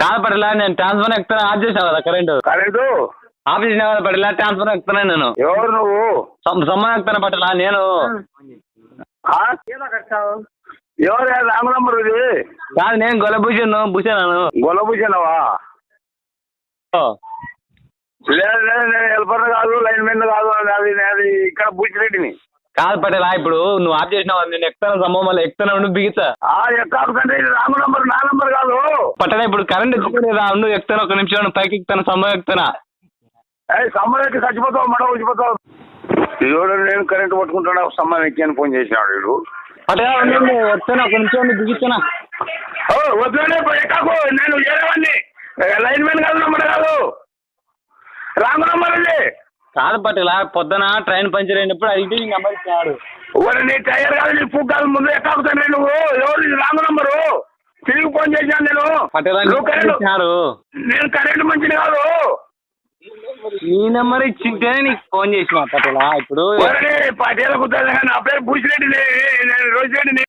కాదు పటేలా, నేను transfer ఎక్కుతాను. Of చేసావు కదా కరెంటు ఆఫ్ చేసినా కదా పటేలా, ట్రాన్స్ఫర్ ఎక్కుతున్నాను నేను. ఎవరు నువ్వు? సమ్మన్ ఎక్కుతాను పటేలా నేను. ఎవరు రాంగ్ నంబర్ ఇది? కాదు, నేను భూషణాను. గొల్లభూషణవా? లేదు లేదు, నేను హెల్పర్ కాదు, లైన్ మెన్ కాదు, అది ఇక్కడ భూషిరెడ్డిని. కాదు పటేలా, ఇప్పుడు నువ్వు ఆఫ్ చేసినావు, నేను ఎక్కుతాను సంభవం, మళ్ళీ ఎక్కుతాను నువ్వు బిగిస్తా. ఎక్కాలంటే ఇది రాంగ్ నంబర్, నా నంబర్ కాదు. పటేలా ఇప్పుడు కరెంట్ ఎక్కుతలేదా? నువ్వు ఎక్కుతాను, ఒక నిమిషం నువ్వు పైకి ఎక్కుతాను, సంభవం ఎక్కుతానా? సమ్మర్ ఎక్కి చచ్చిపోతావు, మడ ఊసిపోతావు. ఇదిగో నేను కరెంట్ పట్టుకుంటాడు, సమ్మర్ ఎక్కి అని ఫోన్ చేసినాడు వీడు. పటేలా వస్తాను, ఒక నిమిషం నువ్వు బిగిస్తానా? వద్దునే ఎక్కాకు, నేను వేరేవాడిని, లైన్ మెన్ కాదు, నంబర్ కాదు, రాంగ్ నంబర్ ఇది. కాదు పటేలా, పొద్దున ట్రైన్ పంచర్ అయినప్పుడు అయితే ఈ నెంబర్ ఇచ్చినాడు. నీ టైర్ కాదు, నీ పూక్ కాదు, ముందు ఎక్కాకుతానే నువ్వు. ఎవరు ఇది రాంగ్ నంబరు? తిరిగి ఫోన్ చేశాను నేను. పటేలా నేను కరెంట్ మంచిది కాదు. నీ నెంబర్ ఇచ్చింటే నీకు ఫోన్ చేసిన పటేలా. ఇప్పుడు పటేల కుదరదు, నా పేరు భూషిరెడ్డి, నేను రోజు రెడ్డిని.